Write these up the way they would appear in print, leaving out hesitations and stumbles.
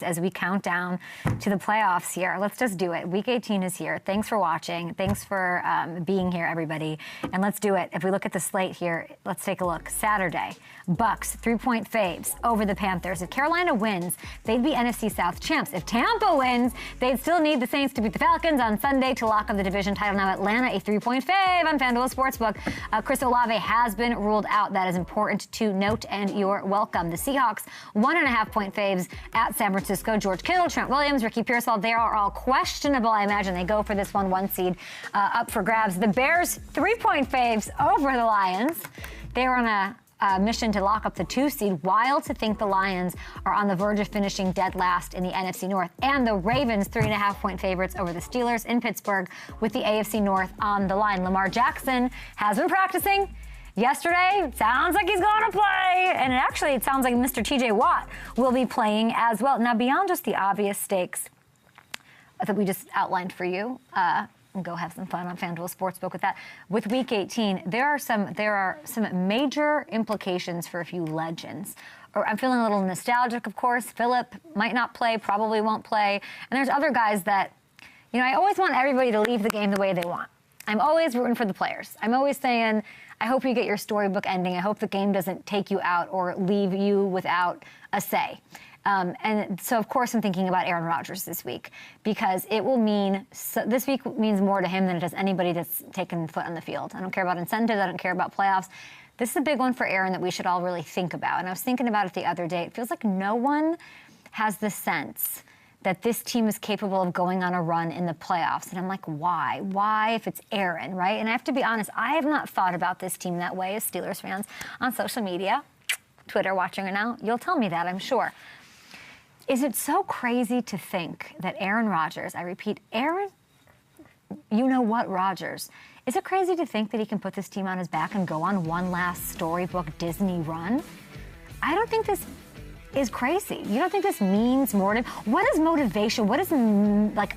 as we count down to the playoffs here. Let's just do it. Week 18 is here. Thanks for watching. Thanks for being here, everybody. And let's do it. If we look at the slate here, let's take a look. Saturday, Bucks, 3-point faves over the Panthers. If Carolina wins, they'd be NFC South champs. If Tampa wins, they'd still need the Saints to beat the Falcons on Sunday to lock up the division title. Now Atlanta, a 3-point fave on FanDuel Sportsbook. Chris Olave has been ruled out. That is important to note, and you're welcome. The Seahawks, 1.5-point faves at San Francisco. George Kittle, Trent Williams, Ricky Pearsall, they are all questionable. I imagine they go for this one seed up for grabs. The Bears, 3-point faves over the Lions. They are on a mission to lock up the 2 seed. Wild to think the Lions are on the verge of finishing dead last in the NFC North. And the Ravens, 3.5-point favorites over the Steelers in Pittsburgh with the AFC North on the line. Lamar Jackson has been practicing. Yesterday, it sounds like he's going to play. And it sounds like Mr. TJ Watt will be playing as well. Now, beyond just the obvious stakes that we just outlined for you, go have some fun on FanDuel Sportsbook with that. With Week 18, there are some major implications for a few legends. I'm feeling a little nostalgic, of course. Phillip might not play, probably won't play. And there's other guys that, I always want everybody to leave the game the way they want. I'm always rooting for the players. I'm always saying, I hope you get your storybook ending. I hope the game doesn't take you out or leave you without a say. And so, of course, I'm thinking about Aaron Rodgers this week because it will mean this week means more to him than it does anybody that's taken foot on the field. I don't care about incentives. I don't care about playoffs. This is a big one for Aaron that we should all really think about. And I was thinking about it the other day. It feels like no one has the sense that this team is capable of going on a run in the playoffs. And I'm like, why? Why if it's Aaron, right? And I have to be honest, I have not thought about this team that way as Steelers fans on social media, Twitter, watching it now. You'll tell me that, I'm sure. Is it so crazy to think that Aaron Rodgers, I repeat, Aaron, you know what, Rodgers, is it crazy to think that he can put this team on his back and go on one last storybook Disney run? I don't think this is crazy. You don't think this means more to him? What is motivation? What does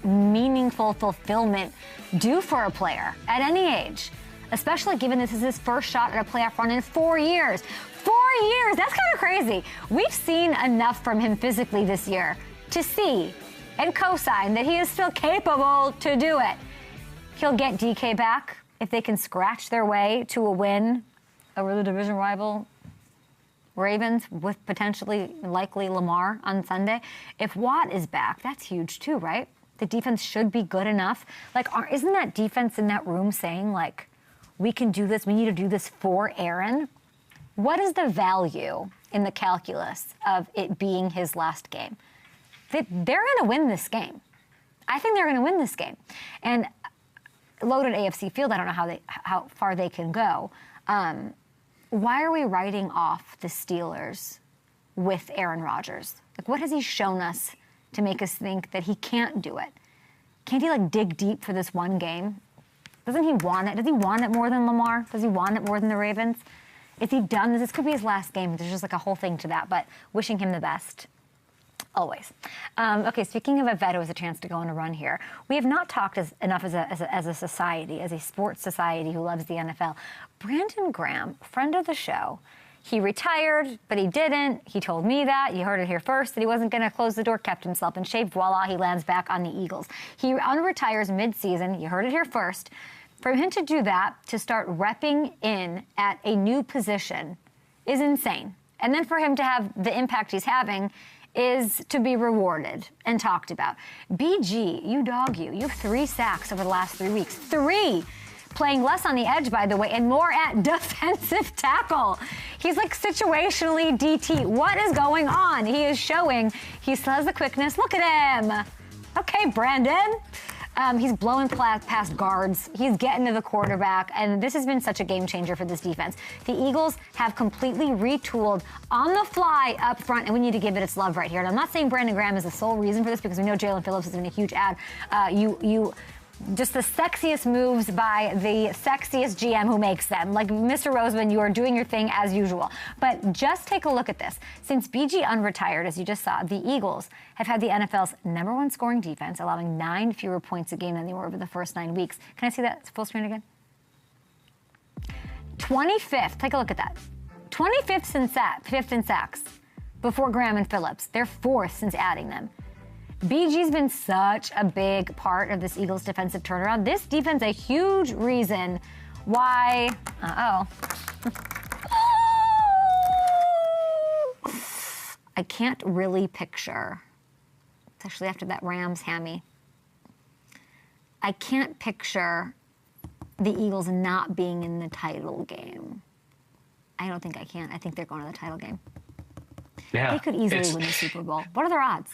meaningful fulfillment do for a player at any age? Especially given this is his first shot at a playoff run in 4 years. 4 years, that's kind of crazy. We've seen enough from him physically this year to see and co-sign that he is still capable to do it. He'll get DK back if they can scratch their way to a win over the division rival Ravens with potentially likely Lamar on Sunday. If Watt is back, that's huge too, right? The defense should be good enough. Isn't that defense in that room saying, we can do this, we need to do this for Aaron? What is the value in the calculus of it being his last game? They're going to win this game. I think they're going to win this game. And loaded AFC field, I don't know how far they can go. Why are we writing off the Steelers with Aaron Rodgers? What has he shown us to make us think that he can't do it? Can't he dig deep for this one game? Doesn't he want it? Does he want it more than Lamar? Does he want it more than the Ravens? Is he done? This could be his last game. There's just a whole thing to that, but wishing him the best. Always. Okay, speaking of a vet who has a chance to go on a run here, we have not talked enough as a society, as a sports society who loves the NFL. Brandon Graham, friend of the show, he retired, but he didn't. He told me that. You heard it here first, that he wasn't going to close the door, kept himself in shape. Voila, he lands back on the Eagles. He unretires mid-season. You heard it here first. For him to do that, to start repping in at a new position is insane. And then for him to have the impact he's having is to be rewarded and talked about. BG, you have 3 sacks over the last 3 weeks. 3! Playing less on the edge, by the way, and more at defensive tackle. He's situationally DT. What is going on? He is showing he still has the quickness. Look at him. Okay, Brandon. He's blowing past guards. He's getting to the quarterback. And this has been such a game changer for this defense. The Eagles have completely retooled on the fly up front, and we need to give it its love right here. And I'm not saying Brandon Graham is the sole reason for this because we know Jalen Phillips has been a huge ad. Just the sexiest moves by the sexiest GM who makes them. Mr. Roseman, you are doing your thing as usual. But just take a look at this. Since BG unretired, as you just saw, the Eagles have had the NFL's #1 scoring defense, allowing 9 fewer points a game than they were over the first 9 weeks. Can I see that full screen again? 25th. Take a look at that. 25th in sacks. before Graham and Phillips. They're 4th since adding them. BG's been such a big part of this Eagles defensive turnaround. This defense, a huge reason why, I can't really picture, especially after that Rams hammy, I can't picture the Eagles not being in the title game. I don't think I can. I think they're going to the title game. Yeah, they could easily win the Super Bowl. What are their odds?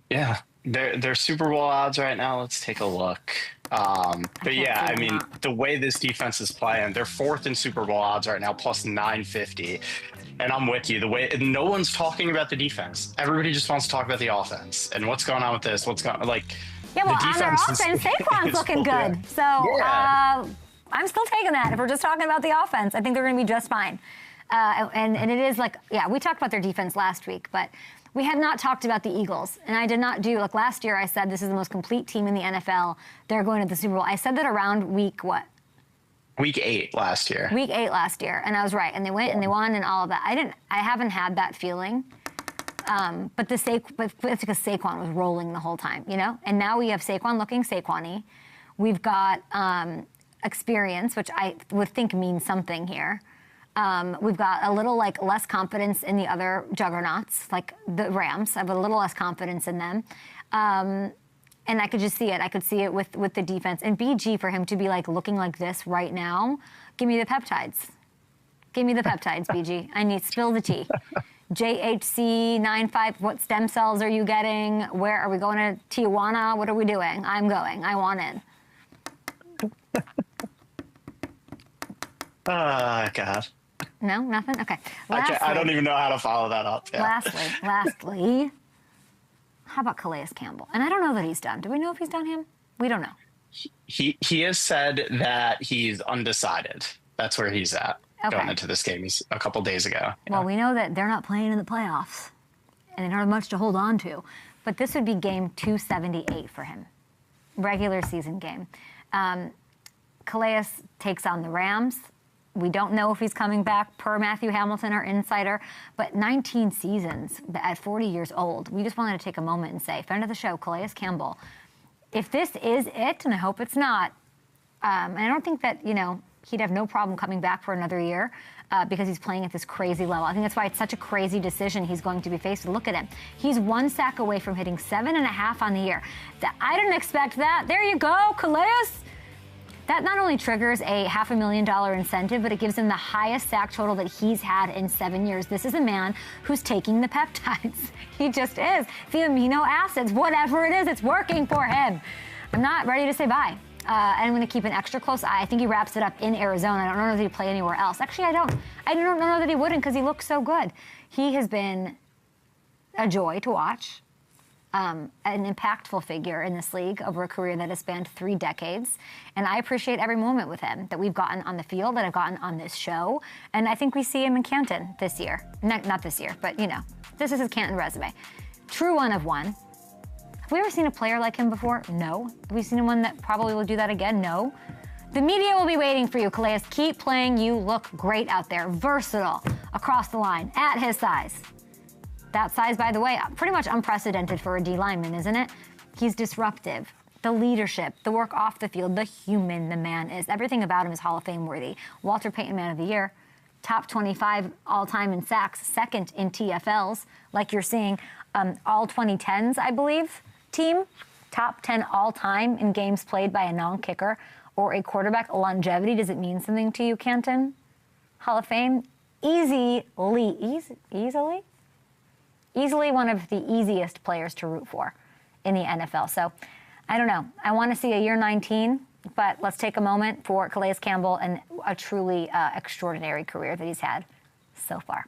Yeah, their Super Bowl odds right now. Let's take a look. But yeah, I mean, the way this defense is playing, they're 4th in Super Bowl odds right now, plus 950. And I'm with you. The way no one's talking about the defense, everybody just wants to talk about the offense and what's going on with this. What's going like? Yeah, well, on their offense, Saquon's looking good. So I'm still taking that. If we're just talking about the offense, I think they're going to be just fine. And it is like, yeah, we talked about their defense last week, but we have not talked about the Eagles. And I did not do, like last year I said this is the most complete team in the NFL. They're going to the Super Bowl. I said that around week what? Week 8 last year. Week 8 last year. And I was right. And they went and they won and all of that. I haven't had that feeling. But it's because Saquon was rolling the whole time, you know? And now we have Saquon looking Saquon-y. We've got experience, which I would think means something here. We've got a little like less confidence in the other juggernauts, like the Rams. I have a little less confidence in them. And I could just see it. I could see it with the defense. And BG, for him to be like looking like this right now, give me the peptides. Give me the peptides, BG. I need, spill the tea. JHC95, what stem cells are you getting? Where are we going to Tijuana? What are we doing? I'm going. I want it. God. No, nothing? Okay. I don't even know how to follow that up. Yeah. Lastly, how about Calais Campbell? And I don't know that he's done. Do we know if he's done him? We don't know. He has said that he's undecided. That's where he's at going into this game. He's a couple days ago. Well, we know that they're not playing in the playoffs, and they don't have much to hold on to. But this would be game 278 for him, regular season game. Calais takes on the Rams. We don't know if he's coming back, per Matthew Hamilton, our insider, but 19 seasons at 40 years old. We just wanted to take a moment and say, friend of the show, Calais Campbell, if this is it, and I hope it's not, and I don't think that, you know, he'd have no problem coming back for another year because he's playing at this crazy level. I think that's why it's such a crazy decision he's going to be faced with. Look at him. He's 1 sack away from hitting 7.5 on the year. I didn't expect that. There you go, Calais. That not only triggers a $500,000 incentive, but it gives him the highest sack total that he's had in 7 years. This is a man who's taking the peptides. He just is. The amino acids, whatever it is, it's working for him. I'm not ready to say bye. I'm going to keep an extra close eye. I think he wraps it up in Arizona. I don't know if he'd play anywhere else. Actually, I don't know that he wouldn't because he looks so good. He has been a joy to watch. An impactful figure in this league over a career that has spanned 3 decades. And I appreciate every moment with him that we've gotten on the field, that I've gotten on this show. And I think we see him in Canton this year. Not this year, but, you know, this is his Canton resume. True one of one. Have we ever seen a player like him before? No. Have we seen one that probably will do that again? No. The media will be waiting for you, Calais. Keep playing. You look great out there. Versatile across the line at his size. That size, by the way, pretty much unprecedented for a D lineman, isn't it? He's disruptive. The leadership, the work off the field, the human the man is. Everything about him is Hall of Fame worthy. Walter Payton Man of the Year, top 25 all-time in sacks, second in TFLs, like you're seeing. All 2010s, I believe, team. Top 10 all-time in games played by a non-kicker or a quarterback. Longevity, does it mean something to you, Canton? Hall of Fame? Easily one of the easiest players to root for in the NFL. So, I don't know. I want to see a year 19, but let's take a moment for Calais Campbell and a truly extraordinary career that he's had so far.